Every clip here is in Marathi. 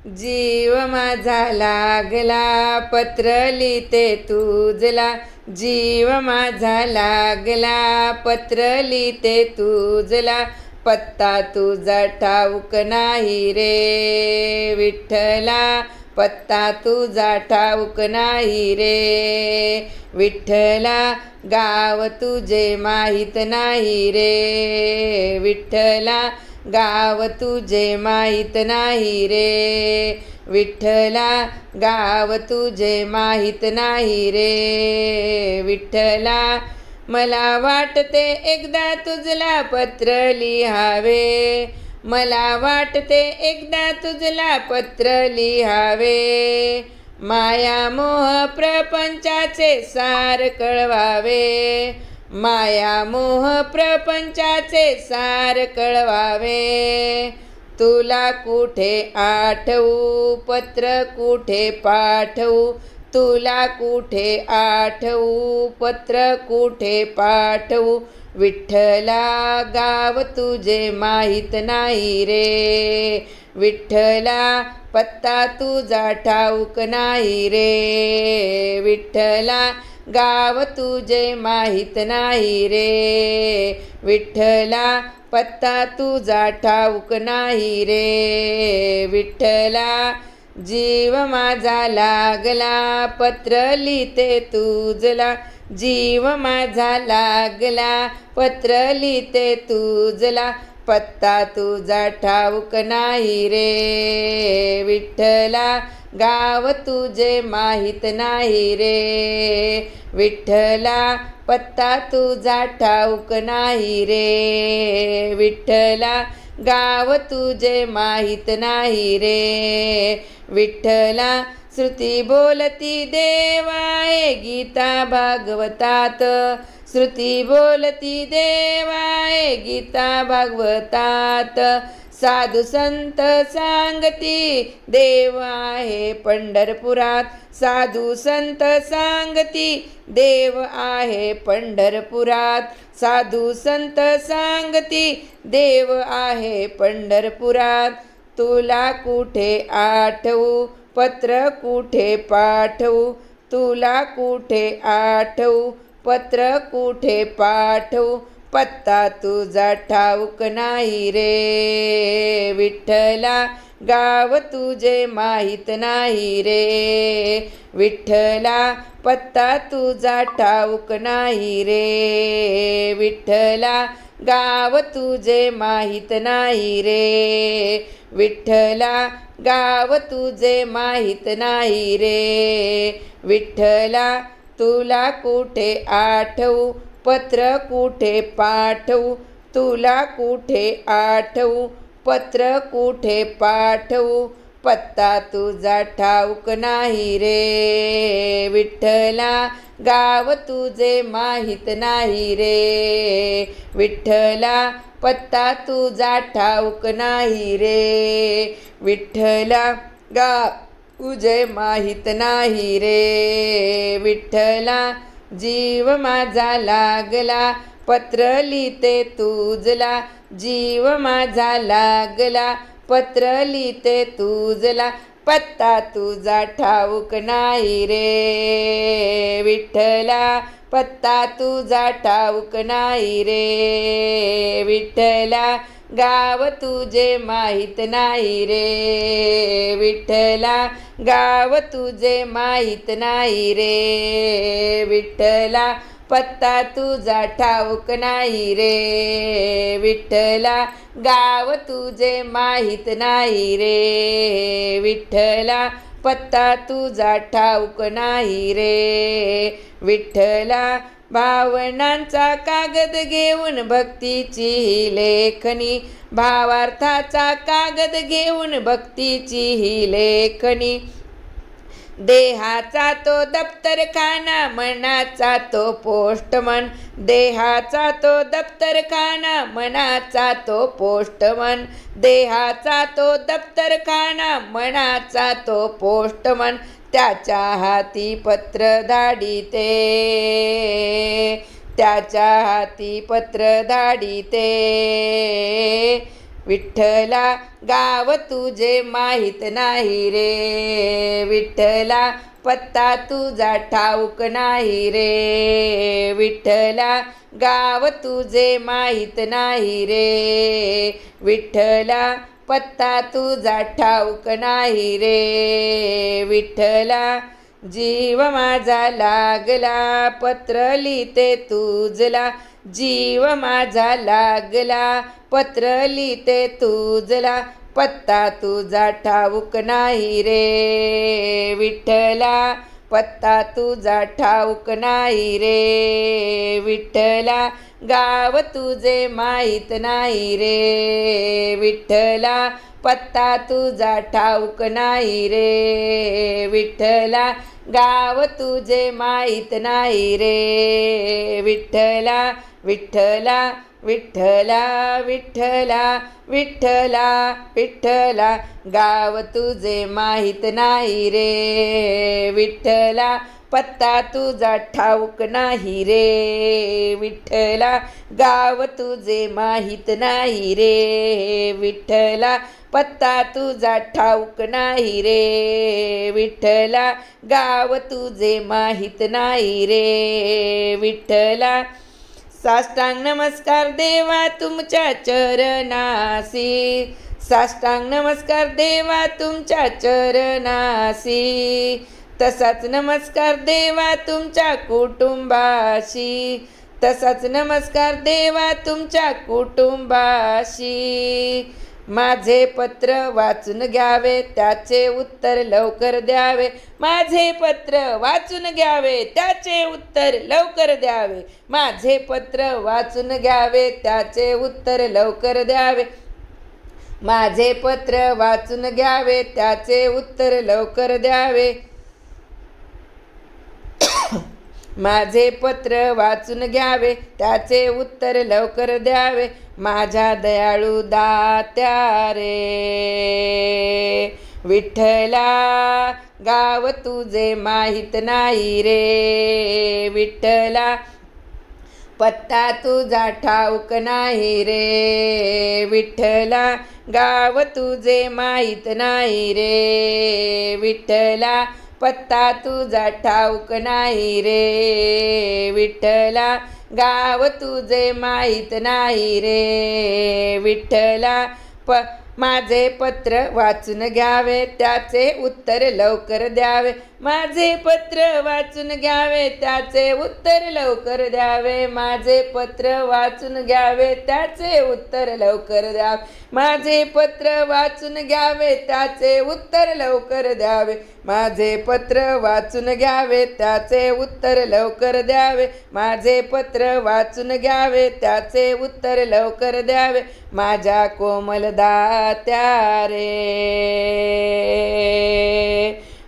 जीव माझा लागला पत्र लिहिते तुझला, जीव माझा लागला पत्र लिहिते तुझला, पत्ता तुझा ठाऊक नाही रे विठ्ठला, पत्ता तुझा ठाऊक नाही रे विठ्ठला, गाव तुझे माहीत नाही रे विठ्ठला, गाव तुझे माहीत नाही रे विठ्ठला, गाव तुझे माहीत नाही रे विठ्ठला, मला वाटते एकदा तुझला पत्र लिहावे, मला वाटते एकदा तुझला पत्र लिहावे, माया मोह प्रपंचाचे सार कळवावे, माया मोह प्रपंचाचे सार कळवावे, तुला कुठे आठवू पत्र कुठे पाठवू, तुला कुठे आठवू पत्र कुठे पाठवू, विठ्ठला गाव तुझे माहीत नाही रे विठ्ठला, पत्ता तुझा ठाऊक नाही रे विठ्ठला, गाव तुझे माहीत नाही रे विठ्ठला, पत्ता तुझा ठाऊक नाही रे विठ्ठला, जीव माझा लागला पत्र लिहिते तुझला, जीव माझा लागला पत्र लिहिते तुझला, पत्ता तुझा ठाऊक नाही रे विठ्ठला, गाव तुझे माहीत नाही रे विठ्ठला, पत्ता तुझा ठाऊक नाही रे विठ्ठला, गाव तुझे माहीत नाही रे विठ्ठला, श्रुती बोलती देवाए गीता भागवतात, श्रुती बोलती देवाए गीता भागवतात, साधू संत सांगती देव आहे पंढरपुरात, साधू संत सांगती देव आहे पंढरपुरात, साधू संत सांगती देव आहे पंढरपुरात, तुला कुठे आठवू पत्र कुठे पाठवू, तुला कुठे आठवू पत्र कुठे पाठवू, पत्ता तुझा ठाऊक नाही रे विठ्ठला, गाव तुझे माहीत नाही रे विठ्ठला, पत्ता तुझा ठाऊक नाही रे विठ्ठला, गाव तुझे माहीत नाही रे विठ्ठला, गाव तुझे माहीत नाही रे विठ्ठला, तुला कुठे आठवू पत्र कुठे पाठवू, तुला कुठे आठवू पत्र कुठे पाठवू, पत्ता तुझा ठाऊक नाही रे विठ्ठला, गाव तुझे माहीत नाही रे विठ्ठला, पत्ता तुझा ठाऊक नाही रे विठ्ठला, गाव तुझे माहीत नाही रे विठ्ठला, जीव माझा लागला पत्र लिहिते तुझला, जीव माझा लागला पत्र लिहिते तुझला, पत्ता तुझा ठाऊक नाही रे विठ्ठला, पत्ता तुझा ठाऊक नाही रे विठ्ठला, गाव तुझे माहीत नाही रे विठ्ठला, गाव तुझे माहीत नाही रे विठ्ठला, पत्ता तुझा ठाऊक नाही रे विठ्ठला, गाव तुझे माहीत नाही रे विठ्ठला, पत्ता तुझा ठाऊक नाही रे विठ्ठला, भावनांचा कागद घेऊन भक्तीची ही लेखनी, भावार्थाचा कागद घेऊन भक्तीची ही लेखनी, देहाचा तो दप्तरखाना मनाचा तो पोस्टमन, देहाचा तो दप्तरखाना मनाचा तो पोस्टमन, देहाचा तो दप्तरखाना मनाचा तो पोस्टमन, त्याच्या हाती पत्र धाडिते, त्याच्या हाती पत्र धाडिते विठ्ठला गाव तुझे माहीत नाही रे, विठ्ठला पत्ता तुझा ठाऊक नाही रे, विठ्ठला गाव तुझे माहीत नाही रे, विठ्ठला पत्ता तुझा ठाऊक नाही रे, विठ्ठला जीव माझा लागला पत्र लिहिते तुझला, जीव माझा लागला पत्र लिहिते तुझला, पत्ता तुझा ठाऊक नाही रे, विठ्ठला पत्ता तुझा ठाऊक नाही रे, विठ्ठला गाव तुझे माहीत नाही रे, विठ्ठला पत्ता तुझा ठाऊक नाही रे, विठ्ठला गाव तुझे माहीत नाही रे, विठ्ठला विठ्ठला विठ्ठला विठ्ठला विठ्ठला विठ्ठला गाव तुझे माहीत नाही रे, विठ्ठला पत्ता तुझा ठाऊक नाही रे, विठ्ठला गाव तुझे माहीत नाही रे, विठ्ठला पत्ता तुझा ठाऊक नाही रे, विठ्ठला गाव तुझे माहीत नाही रे, विठ्ठला साष्टांग नमस्कार देवा तुमच्या चरणासी, साष्टांग नमस्कार देवा तुमच्या चरणासी, तसाच नमस्कार देवा तुमच्या कुटुंबाशी, तसाच नमस्कार देवा तुमच्या कुटुंबाशी, माझे पत्र वाचून घ्यावे त्याचे उत्तर लवकर द्यावे, माझे पत्र वाचून घ्यावे त्याचे उत्तर लवकर द्यावे, माझे पत्र वाचून घ्यावे त्याचे उत्तर लवकर द्यावे, माझे पत्र वाचून घ्यावे त्याचे उत्तर लवकर द्यावे, माझे पत्र वाचून घ्यावे त्याचे उत्तर लवकर द्यावे, माझ्या दयाळू दात्या रे, विठ्ठला गाव तुझे माहीत नाही रे, विठ्ठला पत्ता तुझा ठाऊक नाही रे, विठ्ठला गाव तुझे माहीत नाही रे, विठ्ठला पत्ता तुझा ठाऊक नाही रे, विठ्ठला गाव तुझे माहीत नाही रे, विठ्ठला माझे पत्र वाचून घ्यावे त्याचे उत्तर लवकर द्यावे, माझे पत्र वाचून घ्यावे त्याचे उत्तर लवकर द्यावे, माझे पत्र वाचून घ्यावे त्याचे उत्तर लवकर द्यावे, माझे पत्र वाचून घ्यावे त्याचे उत्तर लवकर द्यावे, माझे पत्र वाचून घ्यावे त्याचे उत्तर लवकर द्यावे, माझे पत्र वाचून घ्यावे त्याचे उत्तर लवकर द्यावे, माझ्या कोमल दात्या रे,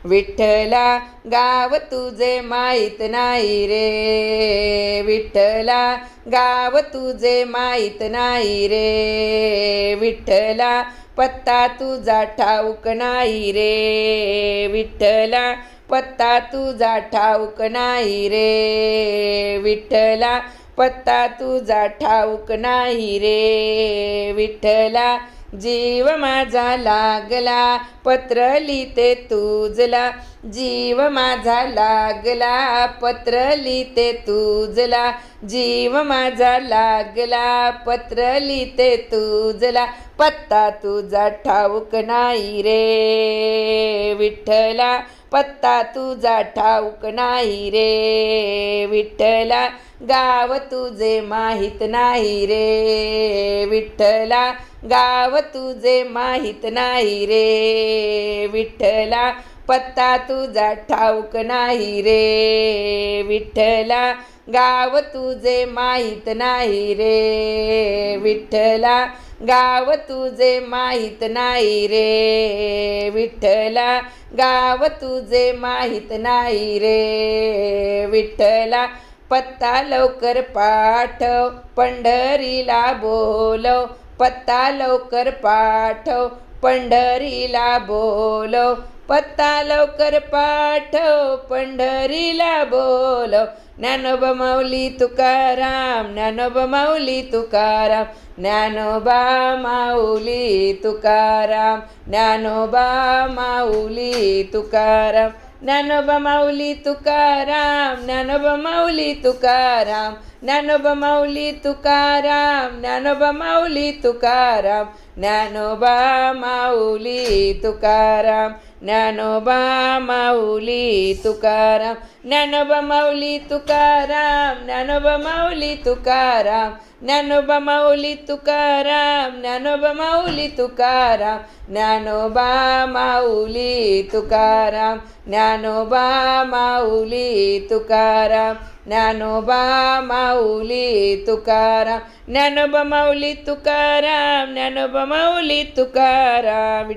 विठ्ठला गाव तुझे माहीत नाही रे, विठ्ठला गाव तुझे माहीत नाही रे, विठ्ठला पत्ता तुझा ठाऊक नाही रे, विठ्ठला पत्ता तुझा ठाऊक नाही रे, विठ्ठला पत्ता तुझा ठाऊक नाही रे, विठ्ठला जीव माझा लागला पत्र लिहिते तुझला, जीव माझा लागला पत्र लिहिते तुझला, जीव माझा लागला पत्र लिहिते तुझला, पत्ता तुझा ठाऊक नाही रे, विठ्ठला पत्ता तुझा ठाऊक नाही रे, विठ्ठला गाव तुझे माहीत नाही रे, विठ्ठला गाव तुझे माहीत नाही रे, विठ्ठला पत्ता तुझा ठाऊक नाही रे, विठ्ठला गाव तुझे माहीत नाही रे, विठ्ठला गाव तुझे माहीत नाही रे, विठ्ठला गाव तुझे माहीत नाही रे, विठ्ठला पत्ता लवकर पाठव पंढरीला बोलव, पत्ता लवकर पाठव पंढरीला बोलव पत्ता लवकर पाठव, पंढरीला बोलव. ज्ञानोबा माऊली तुकाराम, ज्ञानोबा माऊली तुकाराम, ज्ञानोबा माऊली तुकाराम, ज्ञानोबा माऊली तुकाराम, ज्ञानोबा माऊली तुकाराम, ज्ञानोबा माऊली तुकाराम, ज्ञानोबा माऊली तुकाराम, ज्ञानोबा माऊली तुकाराम, ज्ञानोबा माऊली तुकाराम, ज्ञानोबा माऊली तुकाराम, ज्ञानोबा माऊली तुकाराम, ज्ञानोबा माऊली तुकाराम, ज्ञानोबा माऊली तुकाराम, ज्ञानोबा माऊली तुकाराम, ज्ञानोबा माऊली तुकाराम, ज्ञानोबा माऊली तुकाराम, ज्ञानोबा माऊली तुकाराम, ज्ञानोबा माऊली तुकाराम, ज्ञानोबा माऊली तुकाराम.